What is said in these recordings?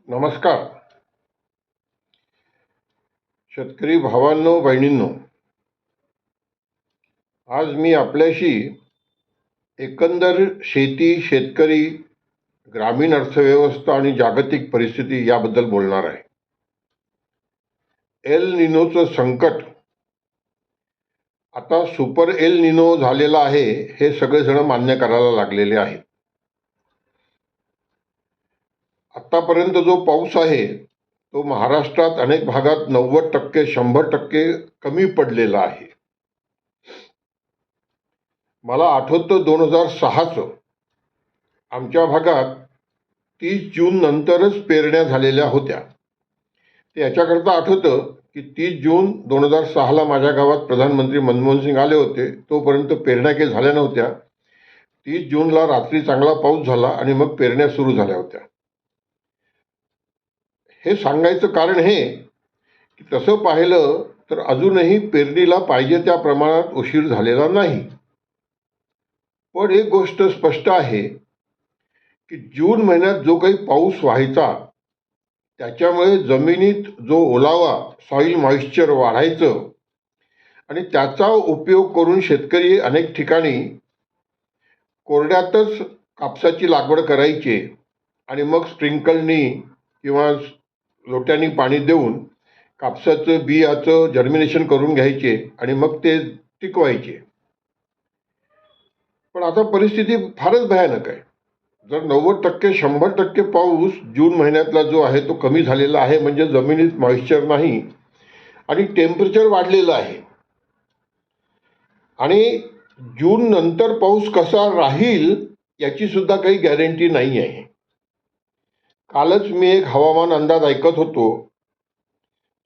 नमस्कार. शेतकरी भावांनो, बहिणींनो, आज मी आपल्याशी एकंदर शेती, शेतकरी, ग्रामीण अर्थव्यवस्था आणि जागतिक परिस्थिती याबद्दल बोलणार आहे. एल निनोचं संकट आता सुपर एल निनो झालेलं आहे हे सगळेजण मान्य करायला लागलेले आहेत. आतापर्यंत जो पाऊस आहे तो महाराष्ट्रात अनेक भागात 90% 100% कमी पडलेला आहे. मला आठवतं 2006चं आमच्या भागात 30 जून नंतरच पेरण्या झालेल्या होत्या. ते याच्याकरता आठवतं की 30 जून 2006ला माझ्या गावात प्रधानमंत्री मनमोहन सिंग आले होते. तोपर्यंत पेरण्या काही झाल्या नव्हत्या. 30 जूनला रात्री चांगला पाऊस झाला आणि मग पेरण्या सुरू झाल्या होत्या. हे सांगायचं कारण हे की तसं पाहिलं तर अजूनही पेरणीला पाहिजे त्या प्रमाणात उशीर झालेला नाही. पण एक गोष्ट स्पष्ट आहे की जून महिन्यात जो काही पाऊस व्हायचा त्याच्यामुळे जमिनीत जो ओलावा, सॉईल मॉइश्चर वाढायचं आणि त्याचा उपयोग करून शेतकरी अनेक ठिकाणी कोरड्यातच कापसाची लागवड करायचे आणि मग स्प्रिंकलनी किंवा लोट्यानी पाणी देऊन कापसाचं बियाचं जर्मिनेशन करून घ्यायचे आणि मग ते टिकवायचे. पण आता परिस्थिती फारच भयानक आहे. जर 90% 100% पाऊस जून महिन्यातला जो आहे तो कमी झालेला आहे म्हणजे जमिनीत मॉइश्चर नाही आणि टेम्परेचर वाढलेलं आहे. आणि जून नंतर पाऊस कसा राहील याची सुद्धा काही गॅरंटी नाही आहे. कालच मी एक हवामान अंदाज ऐकत होतो.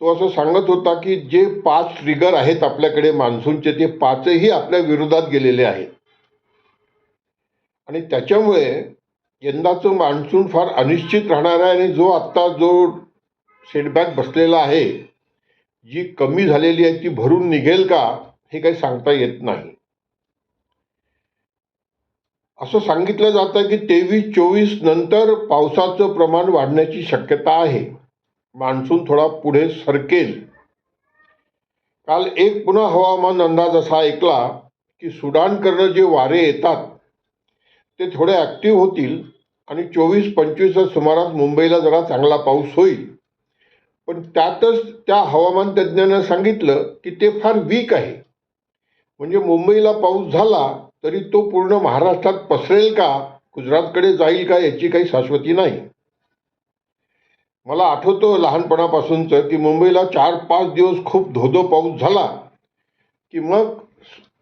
तो असं सांगत होता की जे 5 ट्रिगर आहेत आपल्याकडे मान्सूनचे ते 5ही आपल्या विरोधात गेलेले आहेत आणि त्याच्यामुळे यंदाचं मान्सून फार अनिश्चित राहणार आहे. आणि जो सेटबॅक बसलेला आहे, जी कमी झालेली आहे ती भरून निघेल का हे काही सांगता येत नाही. असं सांगितलं जातं की 23-24 नंतर पावसाचं प्रमाण वाढण्याची शक्यता आहे. मान्सून थोडा पुढे सरकेल. काल एक पुन्हा हवामान अंदाज असा ऐकला की सुडानकडनं जे वारे येतात ते थोडे ॲक्टिव्ह होतील आणि 24-25च्या सुमारास मुंबईला जरा चांगला पाऊस होईल. पण त्यातच त्या हवामान तज्ज्ञांना सांगितलं की ते फार वीक आहे. म्हणजे मुंबईला पाऊस झाला तरी तो पूर्ण महाराष्ट्रात पसरेल का, गुजरातकडे जाईल का याची काही शाश्वती नाही. मला आठवतं लहानपणापासूनचं की मुंबईला 4-5 दिवस खूप धोधो पाऊस झाला की मग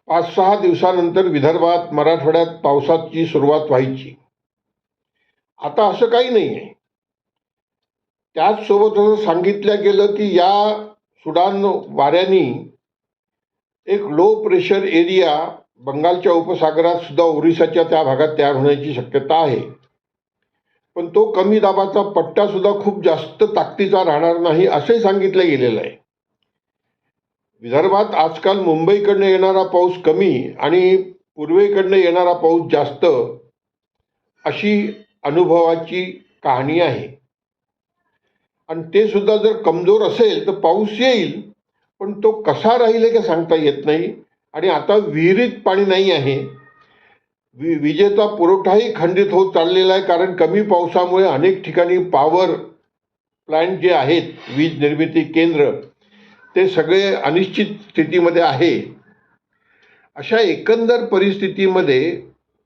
5-6 दिवसानंतर विदर्भात, मराठवाड्यात पावसाची सुरुवात व्हायची. आता असं काही नाही आहे. त्याचसोबत असं सांगितलं गेलं की या सुडान वाऱ्यांनी एक लो प्रेशर एरिया बंगालच्या उपसागरात सुद्धा ओरिसाच्या त्या भागात तयार होण्याची शक्यता आहे. पण तो कमी दाबाचा पट्टा सुद्धा खूप जास्त ताकदीचा राहणार नाही असंही सांगितलं गेलेलं आहे. विदर्भात आजकाल मुंबईकडनं येणारा पाऊस कमी आणि पूर्वेकडनं येणारा पाऊस जास्त अशी अनुभवाची कहाणी आहे. आणि ते सुद्धा जर कमजोर असेल तर पाऊस येईल, पण तो कसा राहील हे सांगता येत नाही. आणि आता विहिरीत पाणी नाही आहे. विजेचा पुरवठाही खंडित होत चाललेला आहे, कारण कमी पावसामुळे अनेक ठिकाणी पॉवर प्लांट जे आहेत, वीज निर्मिती केंद्र, ते सगळे अनिश्चित स्थितीमध्ये आहे. अशा एकंदर परिस्थितीमध्ये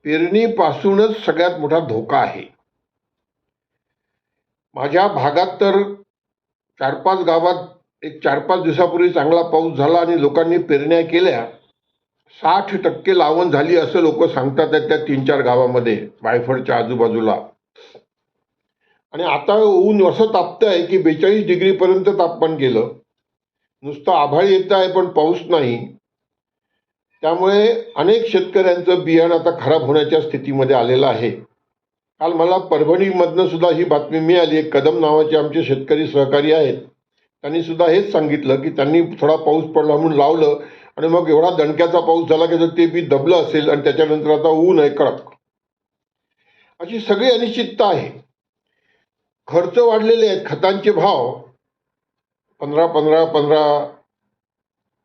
पेरणीपासूनच सगळ्यात मोठा धोका आहे. माझ्या भागात तर 4-5 गावात एक 4-5 दिवसापूर्वी चांगला पाऊस झाला आणि लोकांनी पेरण्या केल्या. 60% लावण झाली असं लोक सांगतात त्या 3-4 गावामध्ये वायफळच्या आजूबाजूला. आणि आता ऊन असं तापतंय की 42 डिग्रीपर्यंत तापमान गेलं. नुसतं आभाळ येत आहे पण पाऊस नाही. त्यामुळे अनेक शेतकऱ्यांचं बियाणं आता खराब होण्याच्या स्थितीमध्ये आलेलं आहे. काल मला परभणीमधनं सुद्धा ही बातमी मिळाली. एक कदम नावाचे आमचे शेतकरी सहकारी आहेत, त्यांनी सुद्धा हेच सांगितलं की त्यांनी थोडा पाऊस पडला म्हणून लावलं आणि मग एवढा दणक्याचा पाऊस झाला की ते बी दबलं असेल आणि त्याच्यानंतर आता ऊन आहे कडक. अशी सगळी अनिश्चितता आहे. खर्च वाढलेले आहेत. खतांचे भाव 15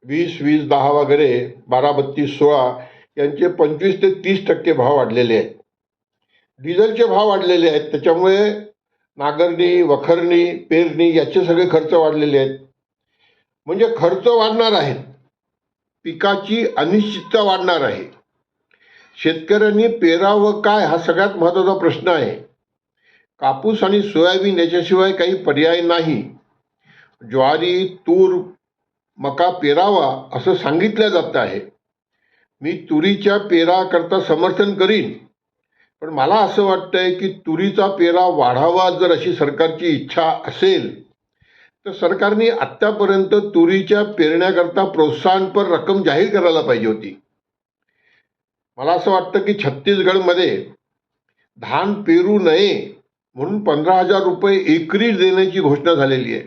20 10 वगैरे 12 32 16 यांचे 25 ते 30% भाव वाढलेले आहेत. डिझेलचे भाव वाढलेले आहेत. त्याच्यामुळे नांगरणी, वखरणी, पेरणी याचे सगळे खर्च वाढलेले आहेत. म्हणजे खर्च वाढणार आहेत. पिकाची अनिश्चितता वाढणार आहे. शेतकऱ्यांनी पेरावं काय हा सगळ्यात महत्त्वाचा प्रश्न आहे. कापूस आणि सोयाबीन याच्याशिवाय काही पर्याय नाही. ज्वारी, तूर, मका पेरावा असं सांगितलं जात आहे. मी तुरीच्या पेराकरता समर्थन करीन, पण मला असं वाटतंय की तुरीचा पेरा वाढावा जर अशी सरकारची इच्छा असेल तर सरकारने आत्तापर्यंत तुरीच्या पेरण्याकरता प्रोत्साहनपर रक्कम जाहीर करायला पाहिजे होती. मला असं वाटतं की छत्तीसगडमध्ये धान पेरू नये म्हणून 15,000 रुपये एकरी देण्याची घोषणा झालेली आहे.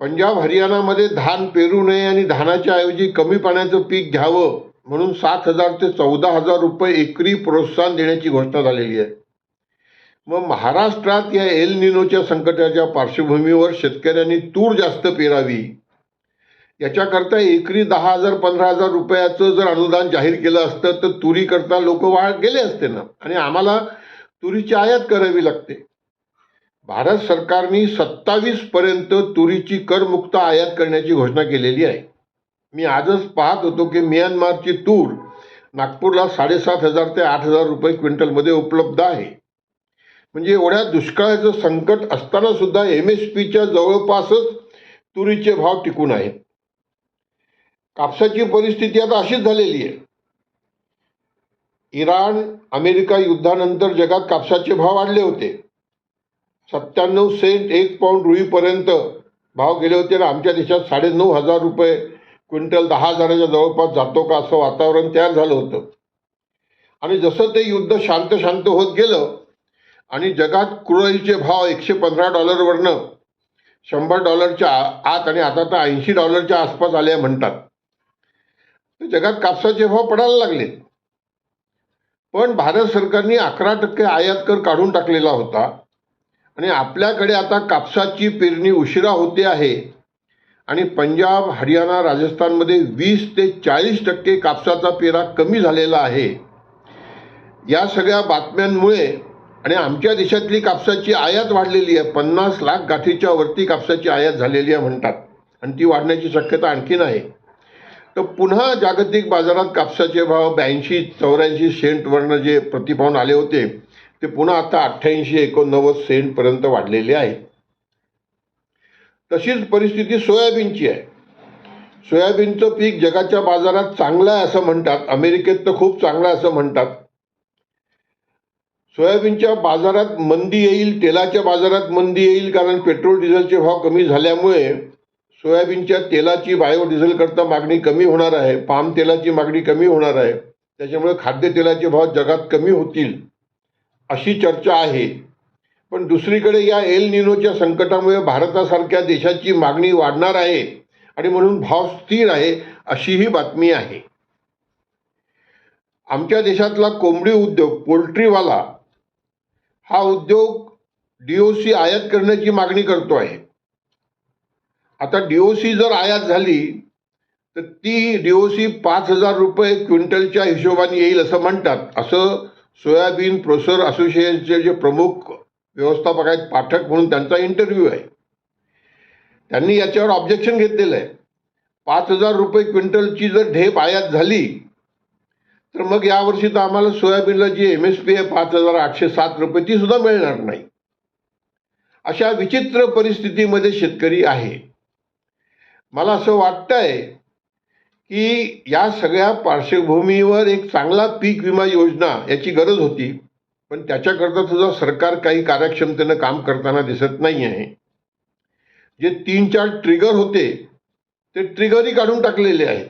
पंजाब हरियाणामध्ये धान पेरू नये आणि धानाच्या ऐवजी कमी पाण्याचं पीक घ्यावं म्हणून 7,000 ते 14,000 रुपये एकरी प्रोत्साहन देण्याची घोषणा झालेली आहे. मग महाराष्ट्रात या एल निनोच्या संकटाच्या पार्श्वभूमीवर शेतकऱ्यांनी तूर जास्त पेरावी याच्याकरता एकरी 10,000 15,000 रुपयाचं जर अनुदान जाहीर केलं असतं तर तुरीकरता लोक वाढ गेले असते ना, आणि आम्हाला तुरीची आयात करावी लागते. भारत सरकारने 27 पर्यंत तुरीची करमुक्त आयात करण्याची घोषणा केलेली आहे. मी आजच पाहत होतो की म्यानमारची तूर नागपूरला 7,500 ते 8,000 रुपये क्विंटलमध्ये उपलब्ध आहे. म्हणजे एवढ्या दुष्काळाचं संकट असताना सुद्धा MSPच्या जवळपासच तुरीचे भाव टिकून आहेत. कापसाची परिस्थिती आता अशीच झालेली आहे. इराण अमेरिका युद्धानंतर जगात कापसाचे भाव वाढले होते. 97 सेंट 1 पाऊंड रुईपर्यंत भाव गेले होते आणि आमच्या देशात 9,500 रुपये क्विंटल 10,000च्या जवळपास जातो का असं वातावरण तयार झालं होतं. आणि जसं ते युद्ध शांत होत गेलं आणि जगात क्रूड ऑइलचे भाव $115वरनं $100च्या आत आणि आता तर $80च्या आसपास आले म्हणतात, तर जगात कापसाचे भाव पडायला लागले. पण भारत सरकारने 11% आयात कर काढून टाकलेला होता आणि आपल्याकडे आता कापसाची पेरणी उशिरा होते आहे आणि पंजाब, हरियाणा, राजस्थानमध्ये 20 ते 40% कापसाचा पेरा कमी झालेला आहे. या सगळ्या बातम्यांमुळे आणि आमच्या देशातली कापसाची आयात वाढलेली आहे. 50 लाख गाठीच्या वरती कापसाची आयात झालेली आहे म्हणतात आणि ती वाढण्याची शक्यता आणखीन आहे. तर पुन्हा जागतिक बाजारात कापसाचे भाव 82-84 सेंटवरनं जे प्रतिपाऊंड आले होते ते पुन्हा आता 88-89 सेंटपर्यंत वाढलेले आहेत. तशीच परिस्थिती सोयाबीनची आहे. सोयाबीनचं पीक जगाच्या बाजारात चांगलं आहे असं म्हणतात. अमेरिकेत तर खूप चांगलं आहे असं म्हणतात. सोयाबीनच्या बाजारात मंदी येईल, तेलाच्या बाजारात मंदी येईल, कारण पेट्रोल डिझेलचे भाव कमी झाल्यामुळे सोयाबीनच्या तेलाची बायोडिझेल करता मागणी कमी होणार आहे. पाम तेलाची मागणी कमी होणार आहे. त्याच्यामुळे खाद्यतेलाचे भाव जगात कमी होतील अशी चर्चा आहे. पण दुसरीकडे या एल निनोच्या संकटामुळे भारतासारख्या देशाची मागणी वाढणार आहे आणि म्हणून भाव स्थिर आहे अशीही बातमी आहे. आमच्या देशातला कोंबडी उद्योग, पोल्ट्रीवाला हा उद्योग DOC आयात करण्याची मागणी करतो आहे. आता DOC जर आयात झाली तर ती DOC 5,000 रुपये क्विंटलच्या हिशोबाने येईल असं म्हणतात. असं सोयाबीन प्रोसेसर असोसिएशनचे जे प्रमुख व्यवस्थापक आहेत, पाठक म्हणून त्यांचा इंटरव्ह्यू आहे, त्यांनी याच्यावर ऑब्जेक्शन घेतलेलं आहे. 5,000 रुपये क्विंटलची जर ढेप आयात झाली तर मग यावर्षी तर आम्हाला सोयाबीनला जी MSP आहे 5,807 रुपये ती सुद्धा मिळणार नाही. अशा विचित्र परिस्थितीमध्ये शेतकरी आहे. मला असं वाटतंय की या सगळ्या पार्श्वभूमीवर एक चांगला पीक विमा योजना याची गरज होती, पण त्याच्याकरता सुद्धा सरकार काही कार्यक्षमतेनं काम करताना दिसत नाही आहे. जे 3-4 ट्रिगर होते ते ट्रिगरही काढून टाकलेले आहेत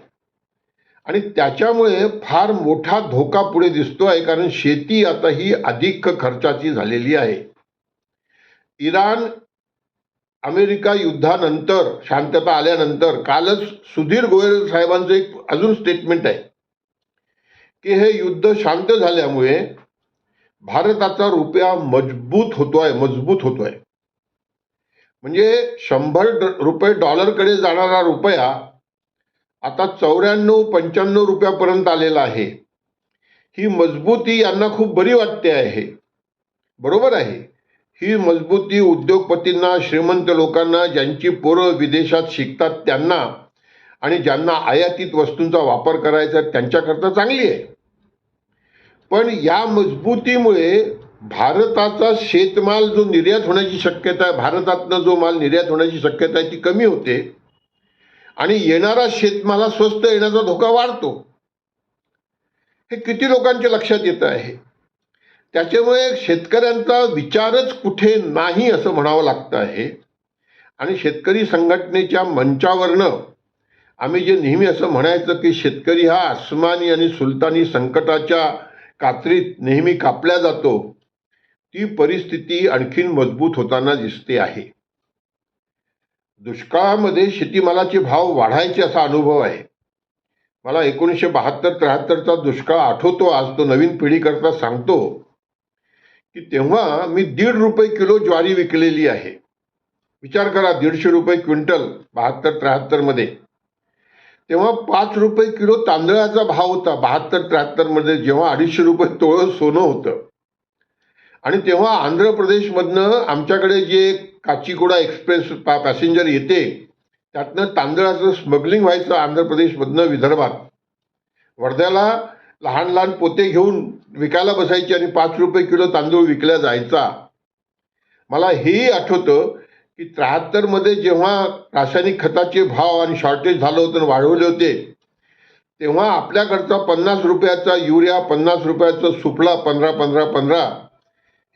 आणि त्याच्यामुळे फार मोठा धोका पुढे दिसतो आहे, कारण शेती आता ही अधिक खर्चाची झालेली आहे. इराण अमेरिका युद्धानंतर शांतता आल्यानंतर कालच सुधीर गोयल साहेबांचं एक अजून स्टेटमेंट आहे की हे युद्ध शांत झाल्यामुळे भारताचा रुपया मजबूत होतोय. म्हणजे 100 रुपये डॉलरकडे जाणारा रुपया आता 94-95 रुपयापर्यंत आलेला आहे. ही मजबूती यांना खूप बरी वाटते आहे. बरोबर आहे. ही मजबूती उद्योगपतींना, श्रीमंत लोकांना, ज्यांची पोरं विदेशात शिकतात त्यांना आणि ज्यांना आयातीत वस्तूंचा वापर करायचा त्यांच्याकरता चांगली आहे. पण या मजबूतीमुळे भारताचा शेतमाल जो निर्यात होण्याची शक्यता आहे, भारतातनं जो माल निर्यात होण्याची शक्यता आहे ती कमी होते आणि येणारा शेतमाला स्वस्त येण्याचा धोका वाढतो. हे किती लोकांच्या लक्षात येतं आहे. त्याच्यामुळे शेतकऱ्यांचा विचारच कुठे नाही असं म्हणावं लागतं आहे. आणि शेतकरी संघटनेच्या मंचावरनं आम्ही जे नेहमी असं म्हणायचं की शेतकरी हा आसमानी आणि सुलतानी संकटाच्या कात्रीत नेहमी कापला जातो, ती परिस्थिती आणखीन मजबूत होताना दिसते आहे. दुष्काळामध्ये शेतीमालाचे भाव वाढायचे असा अनुभव आहे. मला 1972-73चा दुष्काळ आठवतो. आज तो नवीन पिढीकरता सांगतो की तेव्हा मी 1.5 रुपये किलो ज्वारी विकलेली आहे. विचार करा, 150 रुपये क्विंटल 72-73 मध्ये. तेव्हा 5 रुपये किलो तांदळाचा भाव होता 72-73 मध्ये, जेव्हा 250 रुपये तोळं सोनं होतं. आणि तेव्हा आंध्र प्रदेशमधनं आमच्याकडे जे काचीगुडा एक्सप्रेस पॅसेंजर येते त्यातनं तांदळाचं स्मगलिंग व्हायचं आंध्र प्रदेशमधनं विदर्भात. वर्ध्याला लहान लहान पोते घेऊन विकायला बसायचे आणि 5 रुपये किलो तांदूळ विकला जायचा. मला हेही आठवतं की 73 मध्ये जेव्हा रासायनिक खताचे भाव आणि शॉर्टेज झालं होतं आणि वाढवले होते, तेव्हा आपल्याकडचा 50 रुपयाचा युरिया, 50 रुपयाचा सुफला 15-15-15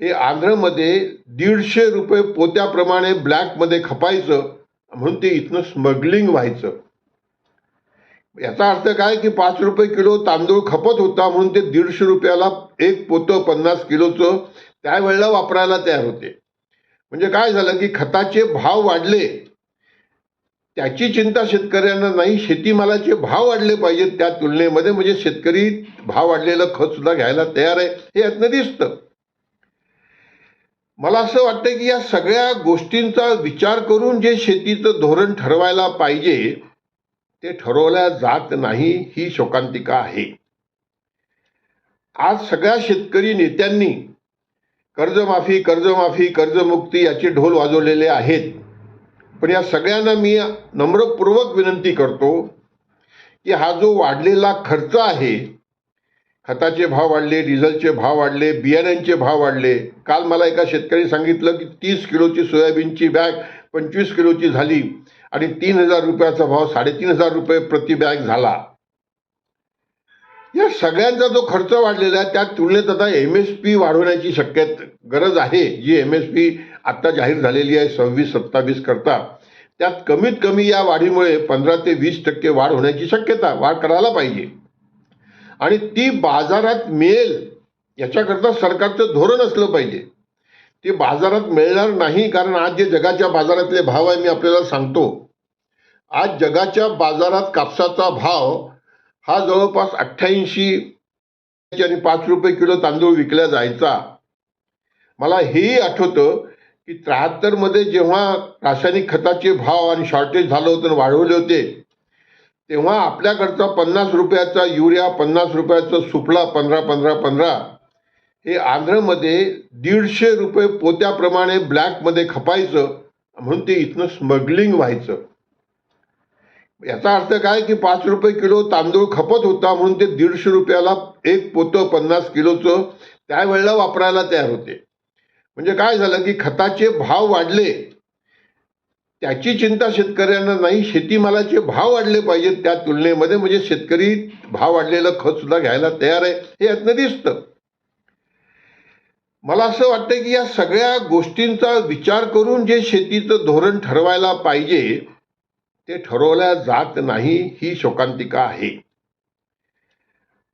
हे आंध्रमध्ये 150 रुपये पोत्याप्रमाणे ब्लॅकमध्ये खपायचं, म्हणून ते इथनं स्मगलिंग व्हायचं. याचा अर्थ काय की 5 रुपये किलो तांदूळ खपत होता म्हणून ते 150 रुपयाला एक पोतं 50 किलोचं त्यावेळेला वापरायला तयार होते. म्हणजे काय झालं की खताचे भाव वाढले, त्याची चिंता शेतकऱ्यांना नाही, शेतीमालाचे भाव वाढले पाहिजेत त्या तुलनेमध्ये. म्हणजे शेतकरी भाव वाढलेलं खत सुद्धा घ्यायला तयार आहे, हे यातनं दिसतं. मला असं वाटतं की या सगळ्या गोष्टींचा विचार करून जे शेतीचं धोरण ठरवायला पाहिजे ते ठरवल्या जात नाही, ही शोकांतिका आहे. आज सगळ्या शेतकरी नेत्यांनी कर्जमाफी कर्जमाफी कर्जमुक्ती याचे ढोल वाजवलेले आहेत. पण या सगळ्यांना मी नम्रपूर्वक विनंती करतो की हा जो वाढलेला खर्च आहे, खताचे भाव वाढले, डिझेलचे भाव वाढले, बियाण्यांचे भाव वाढले. काल मला एका शेतकरी सांगितलं की 30 किलोची सोयाबीनची बॅग 25 किलोची झाली आणि 3,000 रुपयाचा भाव 3,500 रुपये प्रति बॅग झाला. या सगळ्यांचा जो खर्च वाढलेला आहे त्या तुलनेत आता MSP वाढवण्याची गरज आहे. जी MSP आता जाहीर झालेली आहे 26-27 करता, त्यात कमीत कमी या वाढीमुळे 15 ते 20% वाढ होण्याची शक्यता, वाढ करायला पाहिजे. आणि ती बाजारात मिळेल याच्याकरता सरकारचं धोरण असलं पाहिजे. ते बाजारात मिळणार नाही, कारण आज जे जगाच्या बाजारातले भाव आहे मी आपल्याला सांगतो. आज जगाच्या बाजारात कापसाचा भाव हा जवळपास 88 आणि 5 रुपये किलो तांदूळ विकला जायचा. मला हेही आठवतं की 73 मध्ये जेव्हा रासायनिक खताचे भाव आणि शॉर्टेज झालं होतं आणि वाढवले होते, तेव्हा आपल्याकडचा 50 रुपयाचा युरिया, 50 रुपयाचा सुफला 15-15-15 हे आंध्रमध्ये 150 रुपये पोत्याप्रमाणे ब्लॅकमध्ये खपायचं, म्हणून ते इथनं स्मगलिंग व्हायचं. याचा अर्थ काय की 5 रुपये किलो तांदूळ खपत होता म्हणून ते 150 रुपयाला एक पोतं 50 किलोचं त्यावेळेला वापरायला तयार होते. म्हणजे काय झालं की खताचे भाव वाढले, त्याची चिंता शेतकऱ्यांना नाही, शेतीमालाचे भाव वाढले पाहिजेत त्या तुलनेमध्ये. म्हणजे शेतकरी भाव वाढलेलं खत सुद्धा घ्यायला तयार आहे, हे यातनं दिसतं. मला असं वाटतं की या सगळ्या गोष्टींचा विचार करून जे शेतीचं धोरण ठरवायला पाहिजे ते ठरवल्या जात नाही, ही शोकांतिका आहे.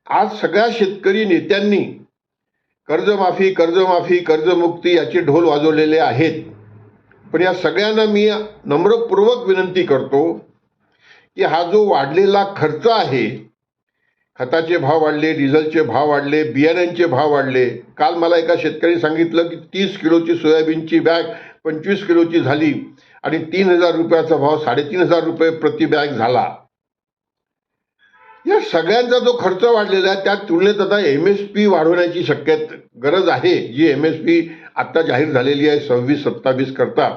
आज सगळ्या शेतकरी नेत्यांनी कर्जमाफी कर्जमाफी कर्जमुक्ती याचे ढोल वाजवलेले आहेत. पण या सगळ्यांना मी नम्रपूर्वक विनंती करतो की हा जो वाढलेला खर्च आहे, खताचे भाव वाढले, डिझेलचे भाव वाढले, बियाण्यांचे भाव वाढले. काल मला एका शेतकरी सांगितलं की 30 किलोची सोयाबीनची बॅग 25 किलोची झाली आणि 3,000 रुपयाचा भाव 3,500 रुपये प्रति बॅग झाला. या सगळ्यांचा जो खर्च वाढलेला आहे त्या तुलनेत आता MSP वाढवण्याची शक्यता गरज आहे. जी MSP आता जाहीर झालेली आहे 26-27 करता,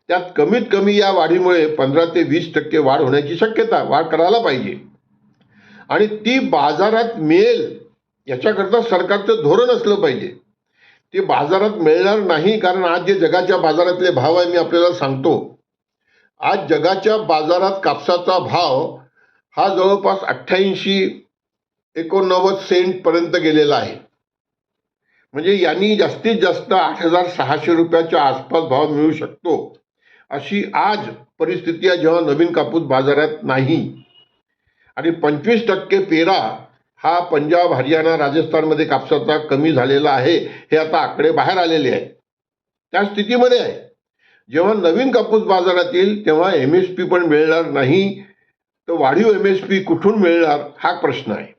त्यात कमीत कमी या वाढीमुळे 15 ते 20% वाढ होण्याची शक्यता, वाढ करायला पाहिजे आणि ती बाजारात मिळेल याच्याकरता सरकारचं धोरण असलं पाहिजे. ते बाजारात मिळणार नाही, कारण आज जे जगाच्या बाजारातले भाव आहे मी आपल्याला सांगतो. आज जगाच्या बाजारात कापसाचा भाव हा जवळपास 88-89 सेंट पर्यंत गेलेला आहे. म्हणजे यांनी जास्तीत जास्त 8,600 रुपयाच्या आसपास भाव मिळू शकतो, अशी आज परिस्थिती आहे जेव्हा नवीन कापूस बाजारात नाही. आणि 25% पेरा हा पंजाब, हरियाणा, राजस्थानमध्ये कापसाचा कमी झालेला आहे. हे आता आकडे बाहेर आलेले आहे. त्या स्थितीमध्ये आहे जेव्हा नवीन कापूस बाजारात येईल तेव्हा MSP पण मिळणार नाही, तर वाढीव MSP कुठून मिळणार हा प्रश्न आहे.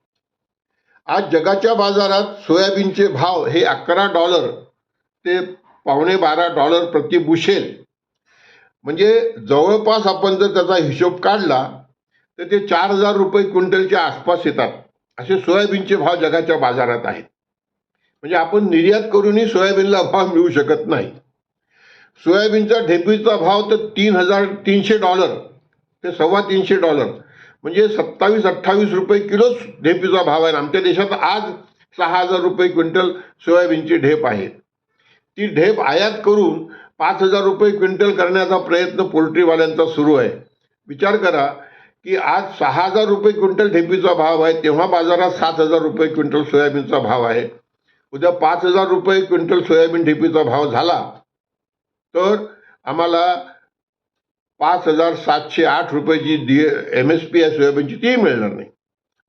आज जगाच्या बाजारात सोयाबीनचे भाव हे $11 ते $11.25 प्रति बुशेल, म्हणजे जवळपास आपण जर त्याचा हिशोब काढला तर ते 4,000 रुपये क्विंटलच्या आसपास येतात. असे सोयाबीनचे भाव जगाच्या बाजारात आहेत. म्हणजे आपण निर्यात करूनही सोयाबीनला भाव मिळू शकत नाही. सोयाबीनचा ढेपीचा भाव तर $3,300 ते $325, म्हणजे 27-28 रुपये किलो ढेपीचा भाव आहे. आमच्या देशात आज 6,000 रुपये क्विंटल सोयाबीनची ढेप आहे. ती ढेप आयात करून 5,000 रुपये क्विंटल करण्याचा प्रयत्न पोल्ट्रीवाल्यांचा सुरू आहे. विचार करा की आज 6,000 रुपये क्विंटल ढेपीचा भाव आहे, तेव्हा बाजारात 7,000 रुपये क्विंटल सोयाबीनचा भाव आहे. उद्या 5,000 रुपये क्विंटल सोयाबीन ढेपीचा भाव झाला तर आम्हाला 5,708 रुपयाची MSP आहे सोयाबीनची, ती मिळणार नाही.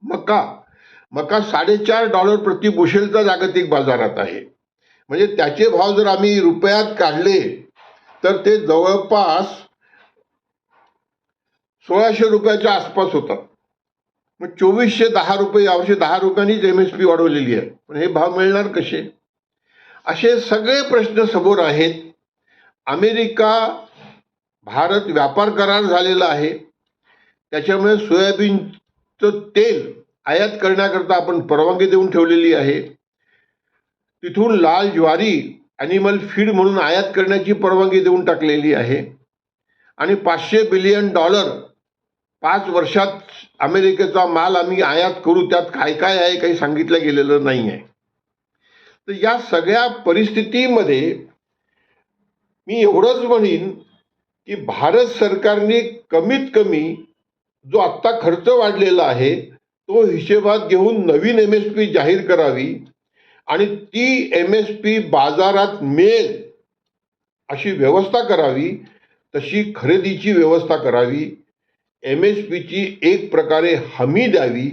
मका $4.5 प्रति बुशेलचा जागतिक बाजारात आहे. म्हणजे त्याचे भाव जर आम्ही रुपयात काढले तर ते जवळपास 1,600 रुपयाच्या आसपास होतात. मग 2,410 रुपये, यावर्षी 10 रुपयांनीच MSP वाढवलेली आहे. पण हे भाव मिळणार कसे? असे सगळे प्रश्न समोर आहेत. अमेरिका भारत व्यापार करार झालेला आहे, त्याच्यामुळे सोयाबीनचं तेल आयात करण्याकरता आपण परवानगी देऊन ठेवलेली आहे. तिथून लाल ज्वारी ॲनिमल फीड म्हणून आयात करण्याची परवानगी देऊन टाकलेली आहे. आणि $500 बिलियन 5 वर्षात अमेरिकेचा माल आम्ही आयात करू. त्यात काय काय आहे काही सांगितलं गेलेलं नाही आहे. तर या सगळ्या परिस्थितीमध्ये मी एवढंच म्हणेन की भारत सरकारने कमीत कमी जो आत्ता खर्च वाढलेला आहे तो हिशेबात घेऊन नवीन MSP जाहीर करावी आणि ती MSP बाजारात मिळेल अशी व्यवस्था करावी, तशी खरेदीची व्यवस्था करावी. MSPची एक प्रकारे हमी द्यावी.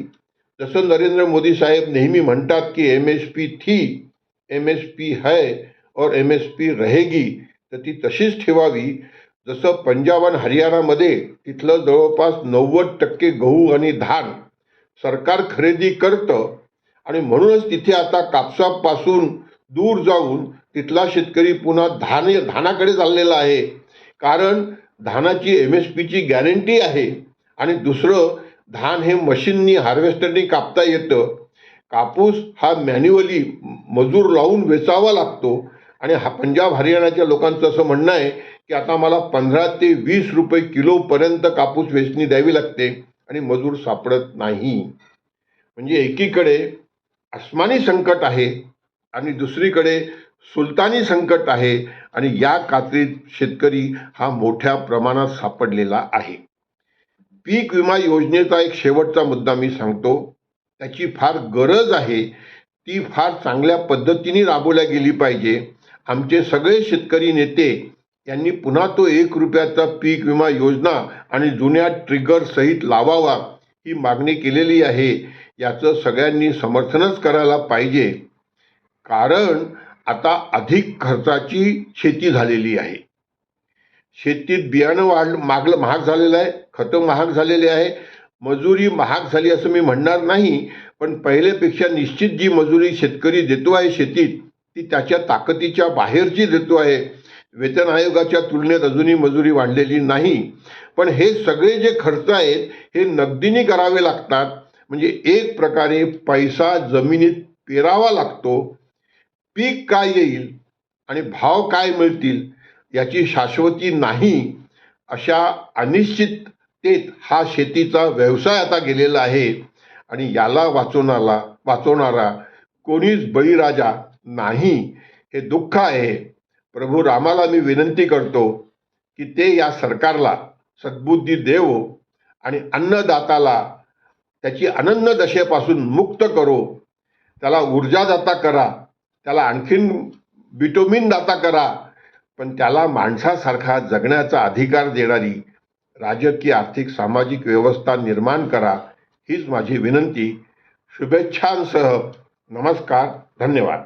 जसं नरेंद्र मोदी साहेब नेहमी म्हणतात की MSP थी, MSP है और MSP रहेगी, तर ती तशीच ठेवावी. जसं पंजाब आणि हरियाणामध्ये तिथलं जवळपास 90% गहू आणि धान सरकार खरेदी करतं आणि म्हणूनच तिथे आता कापसापासून दूर जाऊन तिथला शेतकरी पुन्हा धानाकडे चाललेला आहे. कारण धानाची MSPची गॅरंटी आहे आणि दुसरं धान हे मशीननी हार्वेस्टरनी कापता येतं. कापूस हा मॅन्युअली मजूर लावून वेचावा लागतो आणि पंजाब हरियाणाच्या लोकांचं असं म्हणणं आहे की आता मला 15 ते 20 रुपये किलोपर्यंत कापूस वेचणी द्यावी लागते आणि मजूर सापडत नाही. म्हणजे एकीकडे आसमानी संकट आहे आणि दुसरीकडे सुलतानी संकट आहे आणि या कात्रीत शेतकरी हा मोठ्या प्रमाणात सापडलेला आहे. पीक विमा योजनेचा एक शेवटचा मुद्दा मी सांगतो. त्याची फार गरज आहे. ती फार चांगल्या पद्धतीने राबवल्या गेली पाहिजे. आमचे सगळे शेतकरी नेते यांनी पुन्हा तो 1 रुपयाचा पीक विमा योजना आणि जुन्या ट्रिगर सहित लावावा ही मागणी केलेली आहे. याचं सगळ्यांनी समर्थनच करायला पाहिजे, कारण आता अधिक खर्चाची शेती झालेली आहे. शेतीत बियाणं महाग झालेलं आहे, खतं महाग झालेले आहे, मजुरी महाग झाली असं मी म्हणणार नाही, पण पहिलेपेक्षा निश्चित जी मजुरी शेतकरी देतो आहे शेतीत ती त्याच्या ताकदीच्या बाहेरची देतो आहे. वेतन आयोगाच्या तुलनेत अजूनही मजुरी वाढलेली नाही, पण हे सगळे जे खर्च आहेत हे नगदीने करावे लागतात. म्हणजे एक प्रकारे पैसा जमिनीत पेरावा लागतो. पीक काय येईल आणि भाव काय मिळतील याची शाश्वती नाही. अशा अनिश्चिततेत हा शेतीचा व्यवसाय आता गेलेला आहे आणि याला वाचवणारा कोणीच बळीराजा नाही. हे दुःख आहे. प्रभू रामाला मी विनंती करतो की ते या सरकारला सद्बुद्धी देवो आणि अन्नदाताला त्याची अनन्न दशेपासून मुक्त करो. त्याला ऊर्जादाता करा, त्याला आणखीन विटॅमिन दाता करा, पण त्याला माणसासारखा जगण्याचा अधिकार देणारी राजकीय, आर्थिक, सामाजिक व्यवस्था निर्माण करा. हीच माझी विनंती. शुभेच्छांसह नमस्कार. धन्यवाद.